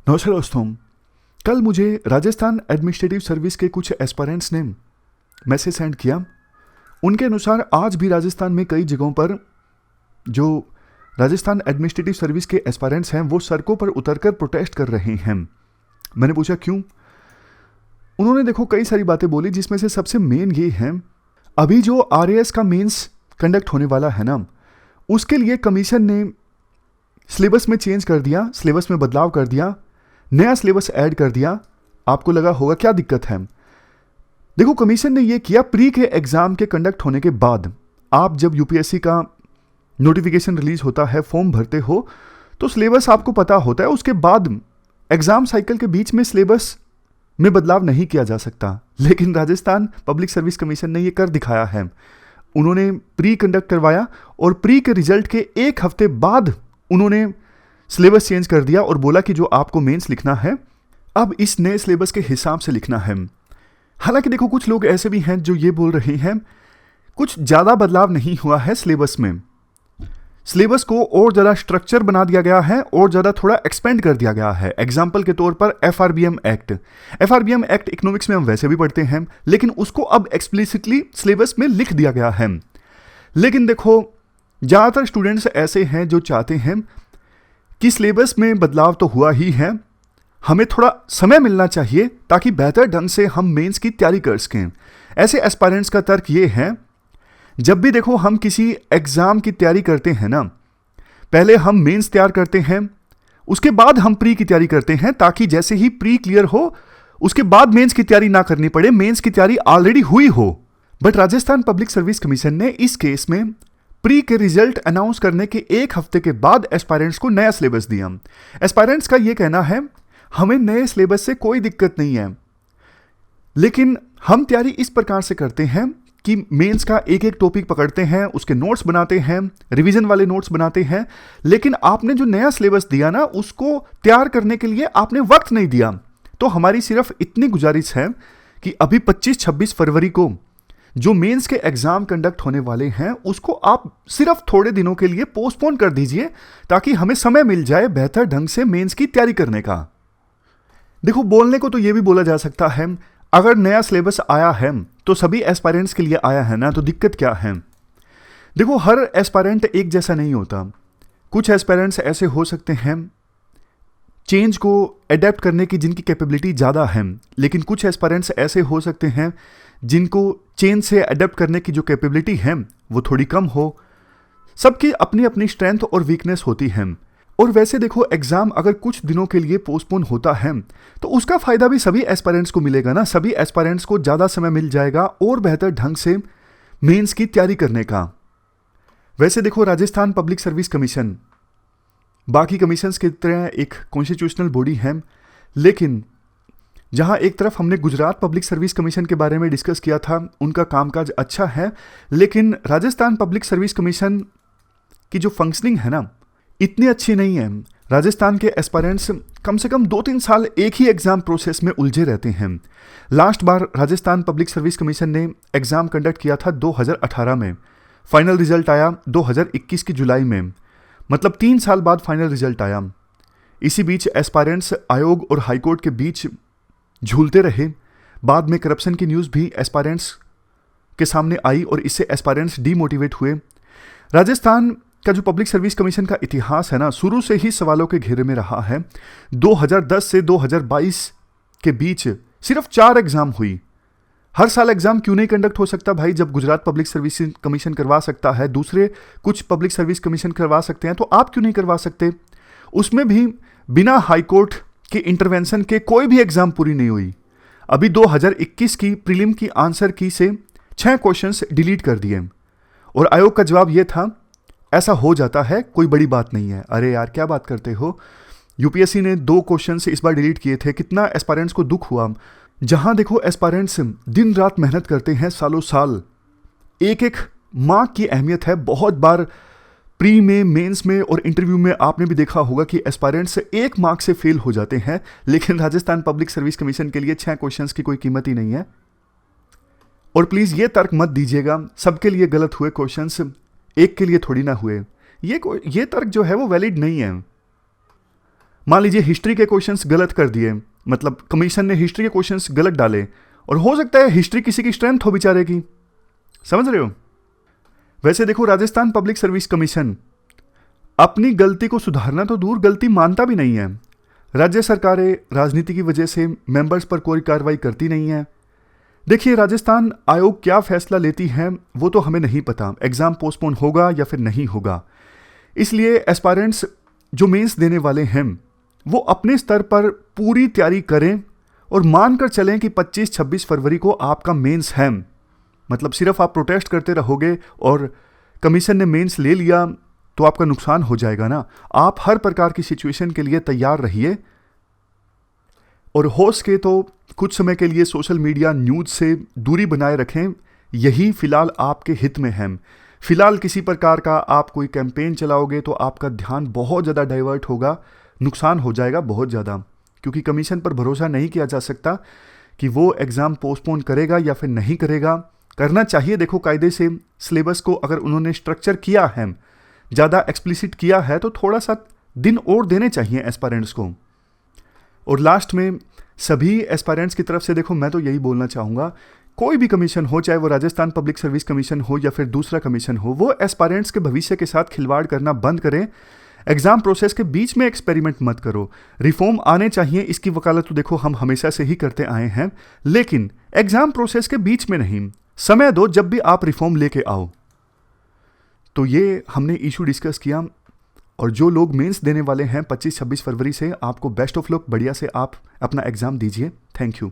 नमस्कार दोस्तों। कल मुझे राजस्थान एडमिनिस्ट्रेटिव सर्विस के कुछ एस्पायरेंट्स ने मैसेज सेंड किया। उनके अनुसार आज भी राजस्थान में कई जगहों पर जो राजस्थान एडमिनिस्ट्रेटिव सर्विस के एस्पायरेंट्स हैं वो सड़कों पर उतरकर प्रोटेस्ट कर रहे हैं। मैंने पूछा क्यों। उन्होंने देखो कई सारी बातें बोली, जिसमें से सबसे मेन ये है, अभी जो आरएएस का मेंस कंडक्ट होने वाला है ना, उसके लिए कमीशन ने सिलेबस में चेंज कर दिया, सिलेबस में बदलाव कर दिया, नया सिलेबस ऐड कर दिया। आपको लगा होगा क्या दिक्कत है। देखो कमीशन ने यह किया, प्री के एग्जाम के कंडक्ट होने के बाद आप जब यूपीएससी का नोटिफिकेशन रिलीज होता है, फॉर्म भरते हो, तो सिलेबस आपको पता होता है। उसके बाद एग्जाम साइकिल के बीच में सिलेबस में बदलाव नहीं किया जा सकता, लेकिन राजस्थान पब्लिक सर्विस कमीशन ने यह कर दिखाया है। उन्होंने प्री कंडक्ट करवाया और प्री के रिजल्ट के एक हफ्ते बाद उन्होंने सिलेबस चेंज कर दिया और बोला कि जो आपको मेंस लिखना है अब इस नए सिलेबस के हिसाब से लिखना है। हालांकि देखो कुछ लोग ऐसे भी हैं जो ये बोल रहे हैं कुछ ज़्यादा बदलाव नहीं हुआ है सिलेबस में, सिलेबस को और ज़्यादा स्ट्रक्चर बना दिया गया है और ज़्यादा थोड़ा एक्सपेंड कर दिया गया है। एग्जाम्पल के तौर पर एफआरबीएम एक्ट इकोनॉमिक्स में हम वैसे भी पढ़ते हैं, लेकिन उसको अब एक्सप्लिसिटली सिलेबस में लिख दिया गया है। लेकिन देखो ज़्यादातर स्टूडेंट्स ऐसे हैं जो चाहते हैं कि सिलेबस में बदलाव तो हुआ ही है, हमें थोड़ा समय मिलना चाहिए ताकि बेहतर ढंग से हम मेंस की तैयारी कर सकें। ऐसे एस्पायरेंट्स का तर्क ये है, जब भी देखो हम किसी एग्जाम की तैयारी करते हैं ना, पहले हम मेंस तैयार करते हैं, उसके बाद हम प्री की तैयारी करते हैं, ताकि जैसे ही प्री क्लियर हो उसके बाद मेंस की तैयारी ना करनी पड़े, मेंस की तैयारी ऑलरेडी हुई हो। But Rajasthan public service commission ने इस केस में प्री के रिजल्ट अनाउंस करने के एक हफ्ते के बाद एस्पायरेंट्स को नया सिलेबस दिया। एस्पायरेंट्स का यह कहना है हमें नए सिलेबस से कोई दिक्कत नहीं है, लेकिन हम तैयारी इस प्रकार से करते हैं कि मेंस का एक एक टॉपिक पकड़ते हैं, उसके नोट्स बनाते हैं, रिवीजन वाले नोट्स बनाते हैं, लेकिन आपने जो नया सिलेबस दिया ना उसको तैयार करने के लिए आपने वक्त नहीं दिया। तो हमारी सिर्फ इतनी गुजारिश है कि अभी 25-26 फरवरी को जो मेंस के एग्जाम कंडक्ट होने वाले हैं उसको आप सिर्फ थोड़े दिनों के लिए पोस्टपोन कर दीजिए, ताकि हमें समय मिल जाए बेहतर ढंग से मेंस की तैयारी करने का। देखो बोलने को तो यह भी बोला जा सकता है, अगर नया सिलेबस आया है तो सभी एस्पायरेंट्स के लिए आया है ना, तो दिक्कत क्या है। देखो हर एस्पायरेंट एक जैसा नहीं होता। कुछ एस्पायरेंट्स ऐसे हो सकते हैं चेंज को अडेप्ट करने की जिनकी कैपेबिलिटी ज़्यादा है, लेकिन कुछ एस्पायरेंट्स ऐसे हो सकते हैं जिनको चेंज से अडेप्ट करने की जो कैपेबिलिटी है वो थोड़ी कम हो। सबकी अपनी अपनी स्ट्रेंथ और वीकनेस होती है। और वैसे देखो एग्जाम अगर कुछ दिनों के लिए पोस्टपोन होता है तो उसका फायदा भी सभी एस्पायरेंट्स को मिलेगा ना, सभी एस्पायरेंट्स को ज़्यादा समय मिल जाएगा और बेहतर ढंग से मेंस की तैयारी करने का। वैसे देखो राजस्थान पब्लिक सर्विस कमीशन बाकी कमीशंस की तरह एक कॉन्स्टिट्यूशनल बॉडी है, लेकिन जहां एक तरफ हमने गुजरात पब्लिक सर्विस कमीशन के बारे में डिस्कस किया था, उनका कामकाज अच्छा है, लेकिन राजस्थान पब्लिक सर्विस कमीशन की जो फंक्शनिंग है ना इतनी अच्छी नहीं है। राजस्थान के एस्पायरेंट्स कम से कम 2-3 साल एक ही एग्जाम प्रोसेस में उलझे रहते हैं। लास्ट बार राजस्थान पब्लिक सर्विस कमीशन ने एग्जाम कंडक्ट किया था 2018 में, फाइनल रिजल्ट आया 2021 की जुलाई में, मतलब 3 साल बाद फाइनल रिजल्ट आया। इसी बीच एस्पायरेंट्स आयोग और हाईकोर्ट के बीच झूलते रहे। बाद में करप्शन की न्यूज़ भी एस्पायरेंट्स के सामने आई और इससे एस्पायरेंट्स डीमोटिवेट हुए। राजस्थान का जो पब्लिक सर्विस कमीशन का इतिहास है ना, शुरू से ही सवालों के घेरे में रहा है। 2010 से 2022 के बीच सिर्फ 4 एग्जाम हुई। हर साल एग्जाम क्यों नहीं कंडक्ट हो सकता भाई, जब गुजरात पब्लिक सर्विस कमीशन करवा सकता है, दूसरे कुछ पब्लिक सर्विस कमीशन करवा सकते हैं, तो आप क्यों नहीं करवा सकते। उसमें भी बिना हाईकोर्ट के इंटरवेंशन के कोई भी एग्जाम पूरी नहीं हुई। अभी 2021 की प्रीलिम की आंसर की से 6 क्वेश्चंस डिलीट कर दिए और आयोग का जवाब यह था ऐसा हो जाता है, कोई बड़ी बात नहीं है। अरे यार क्या बात करते हो। यूपीएससी ने 2 क्वेश्चन इस बार डिलीट किए थे, कितना एस्पायरेंट्स को दुख हुआ। जहां देखो एस्पायरेंट्स दिन रात मेहनत करते हैं, सालों साल, एक एक मार्क की अहमियत है। बहुत बार प्री में, मेंस में और इंटरव्यू में आपने भी देखा होगा कि एस्पायरेंट्स 1 मार्क से फेल हो जाते हैं, लेकिन राजस्थान पब्लिक सर्विस कमीशन के लिए 6 क्वेश्चंस की कोई कीमत ही नहीं है। और प्लीज़ ये तर्क मत दीजिएगा सबके लिए गलत हुए क्वेश्चंस, एक के लिए थोड़ी ना हुए। ये तर्क जो है वो वैलिड नहीं है। मान लीजिए हिस्ट्री के क्वेश्चंस गलत कर दिए, मतलब कमीशन ने हिस्ट्री के क्वेश्चंस गलत डाले, और हो सकता है हिस्ट्री किसी की स्ट्रेंथ हो बेचारे की, समझ रहे हो। वैसे देखो, राजस्थान पब्लिक सर्विस कमीशन अपनी गलती को सुधारना तो दूर, गलती मानता भी नहीं है। राज्य सरकारें राजनीति की वजह से मेंबर्स पर कोई कार्रवाई करती नहीं है। देखिए, राजस्थान आयोग क्या फैसला लेती है वो तो हमें नहीं पता, एग्जाम पोस्टपोन होगा या फिर नहीं होगा। इसलिए एस्पायरेंट्स जो मेंस देने वाले हैं वो अपने स्तर पर पूरी तैयारी करें और मानकर चलें कि 25-26 फरवरी को आपका मेंस है। मतलब सिर्फ आप प्रोटेस्ट करते रहोगे और कमीशन ने मेंस ले लिया तो आपका नुकसान हो जाएगा ना। आप हर प्रकार की सिचुएशन के लिए तैयार रहिए, और हो सके तो कुछ समय के लिए सोशल मीडिया न्यूज़ से दूरी बनाए रखें, यही फिलहाल आपके हित में है। फिलहाल किसी प्रकार का आप कोई कैंपेन चलाओगे तो आपका ध्यान बहुत ज़्यादा डाइवर्ट होगा, नुकसान हो जाएगा बहुत ज़्यादा, क्योंकि कमीशन पर भरोसा नहीं किया जा सकता कि वो एग्ज़ाम पोस्टपोन करेगा या फिर नहीं करेगा। करना चाहिए, देखो कायदे से सिलेबस को अगर उन्होंने स्ट्रक्चर किया है, ज़्यादा एक्सप्लिसिट किया है, तो थोड़ा सा दिन और देने चाहिए एस्पायरेंट्स को। और लास्ट में सभी एस्पायरेंट्स की तरफ से देखो, मैं तो यही बोलना चाहूँगा, कोई भी कमीशन हो, चाहे वो राजस्थान पब्लिक सर्विस कमीशन हो या फिर दूसरा कमीशन हो, वो एस्पायरेंट्स के भविष्य के साथ खिलवाड़ करना बंद करें। एग्जाम प्रोसेस के बीच में एक्सपेरिमेंट मत करो। रिफॉर्म आने चाहिए, इसकी वकालत तो देखो हम हमेशा से ही करते आए हैं, लेकिन एग्जाम प्रोसेस के बीच में नहीं। समय दो, जब भी आप रिफॉर्म लेके आओ। तो ये हमने इशू डिस्कस किया। और जो लोग मेंस देने वाले हैं 25-26 फरवरी से, आपको बेस्ट ऑफ लक, बढ़िया से आप अपना एग्जाम दीजिए। Thank you.